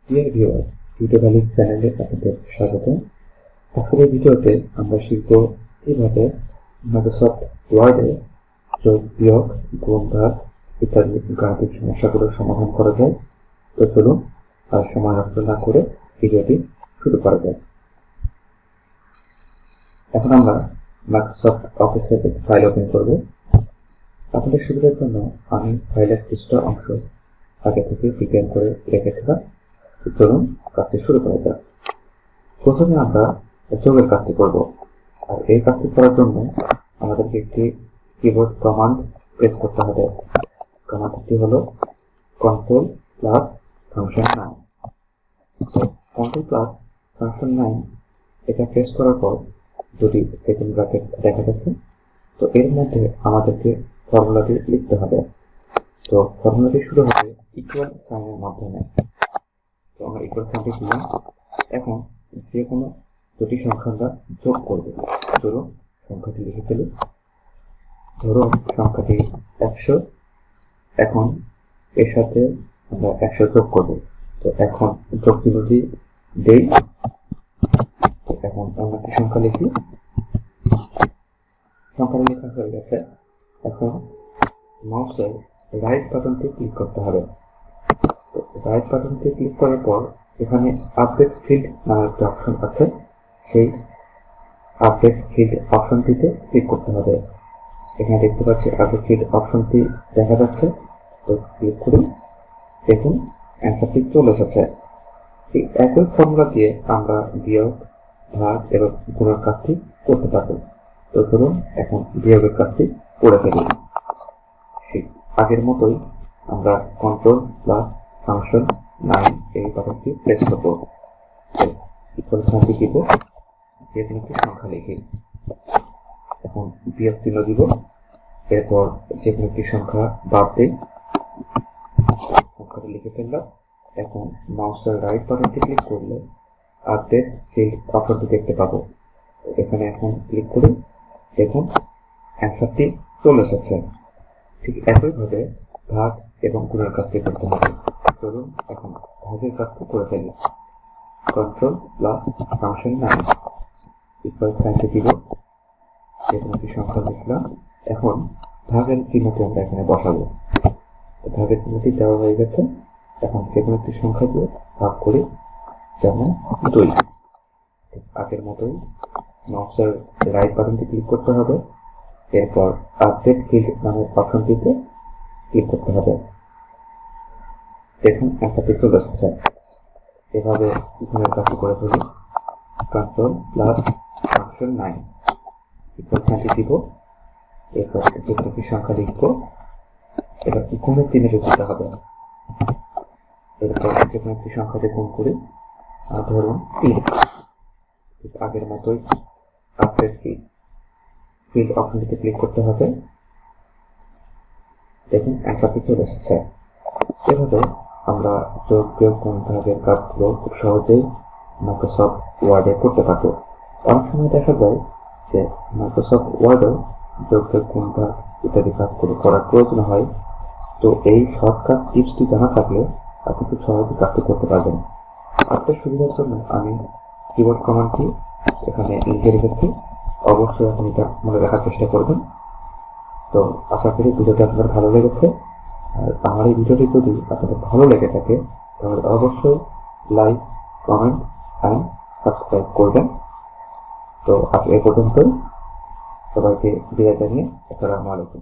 Dear viewer, TutoVally চ্যানেলে আপনাদের স্বাগত। আজকের এই ভিডিওতে আমরা শিখব কিভাবে মাইক্রোসফট ওয়ার্ডে যোগ, বিয়োগ, গুণ, ভাগ ইত্যাদি গাণিতিক সমস্যাগুলোর সমাধান করা যায়। তো চলুন আর সময় নষ্ট না করে ভিডিওটি শুরু করা যায়। এখন আমরা মাইক্রোসফট অফিসের একটি ফাইল ওপেন করব। আপনাদের সুবিধার জন্য আমি ফাইলের কিছুটা অংশ আগে থেকে প্রিপেয়ার করে রেখেছিলাম। চলুন কাজটি শুরু করা যাক। প্রথমে আমরা যোগের কাজটি করব, আর এই কাজটি করার জন্য আমাদেরকে একটি কিবোর্ড কমান্ড প্রেস করতে হবে। কমান্ডটি হলো control plus function 9। Control plus function 9 এটা প্রেস করার পর দুটি সেকেন্ড ব্র্যাকেট দেখা যাচ্ছে। তো এর মধ্যে আমাদেরকে ফর্মুলাটি লিখতে হবে। তো ফর্মুলাটি শুরু হবে ইকুয়াল সাইনের মাধ্যমে। তো আমরা ইকুয়াল সাইনটি দিলাম। এখন যে কোনো দুটি সংখ্যা আমরা যোগ করব। ধরুন সংখ্যাটি লিখে ফেলি। ধরুন সংখ্যাটি 100। এখন এর সাথে আমরা 100 যোগ করব। তো এখন যোগ চিহ্নটি দেই। এখন অন্য একটি সংখ্যা লিখি। সংখ্যাটি লেখা হয়ে গেছে। এখন মাউসের রাইট বাটনটি ক্লিক করতে হবে। তো রাইট বাটনটি ক্লিক করার পর এখানে আপডেট ফিল্ড নামে একটি অপশন আছে। সেই আপডেট ফিল্ড অপশনটিতে ক্লিক করতে হবে। এখানে দেখতে পাচ্ছি আপডেট ফিল্ড অপশনটি দেখা যাচ্ছে। তো ক্লিক করি, দেখুন অ্যান্সারটি চলে এসেছে। এই একই ফর্মুলা দিয়ে আমরা বিয়োগ, ভাগ এবং গুণের কাজটি করতে পারব। তো ধরুন এখন বিয়োগের কাজটি করে ফেলি। ঠিক আগের মতোই আমরা কন্ট্রোল প্লাস ফাংশন 9 এই বাটনটি প্রেস করব। ইকুয়াল সাইনটি দিব, যে কোনো একটি সংখ্যা লিখি। এখন বিয়োগ চিহ্ন দিব। এরপর যে কোনো একটি সংখ্যা বাদ দিই। সংখ্যাটি লিখে ফেললাম। এখন মাউসের রাইট বাটনটি ক্লিক করলে আপডেট ফিল্ড অপশনটি দেখতে পাবো। এখানে এখন ক্লিক করি, দেখুন অ্যান্সারটি চলে এসেছে। ঠিক একইভাবে ভাগ এবং গুণের কাজটি করতে হবে। চলুন এখন ভাগের কাজটি করে ফেলি। কন্ট্রোল প্লাস ফাংশন 9 ইকুয়াল সাইনটি দিব, যে কোনো একটি সংখ্যা লিখলাম। এখন ভাগের চিহ্নটি আমরা এখানে বসাবো। ভাগের চিহ্নটি দেওয়া হয়ে গেছে। এখন যে কোনো একটি সংখ্যা দিয়ে ভাগ করি, যেমন 2। আগের মতোই মাউসের রাইট বাটনটি ক্লিক করতে হবে। এরপর আপডেট ফিল্ড নামের অপশনটিতে ক্লিক করতে হবে। দেখুন অ্যান্সারটি চলে এসেছে। এভাবে গুণের কাজটি করে ফেলি। কন্ট্রোল প্লাস ফাংশন 9 ইকুয়াল সাইনটি দিব। এরপর যে কোনো একটি সংখ্যা লিখব। এবার গুণের চিহ্নে দিতে হবে। এরপর যে কোনো একটি সংখ্যাতে গুণ করি, ধরুন 3। আগের মতোই আপডেট ফিল্ড অপশনটিতে ক্লিক করতে হবে। দেখুন অ্যান্সারটি চলে এসেছে। এভাবে আমরা যোগ, বিয়োগ, গুণ, ভাগের কাজগুলো খুব সহজেই মাইক্রোসফট ওয়ার্ডে করতে পারবো। অনেক সময় দেখা যায় যে মাইক্রোসফট ওয়ার্ডেও যোগ, বিয়োগ, গুণ, ভাগ ইত্যাদি কাজগুলো করার প্রয়োজন হয়। তো এই শর্টকাট টিপসটি জানা থাকলে আপনি খুব সহজে কাজটি করতে পারবেন। আপনার সুবিধার জন্য আমি কিবোর্ড কমান্ডটি এখানে লিখে রেখেছি। অবশ্যই আপনি এটা মনে রাখার চেষ্টা করবেন। তো আশা করি ভিডিওটি আপনাদের ভালো লেগেছে। আর আমার এই ভিডিওটি যদি আপনাদের ভালো লেগে থাকে তাহলে অবশ্যই লাইক, কমেন্ট অ্যান্ড সাবস্ক্রাইব করবেন। তো আজ এ পর্যন্তই। সবাইকে বিদায় জানিয়ে আসসালামু আলাইকুম।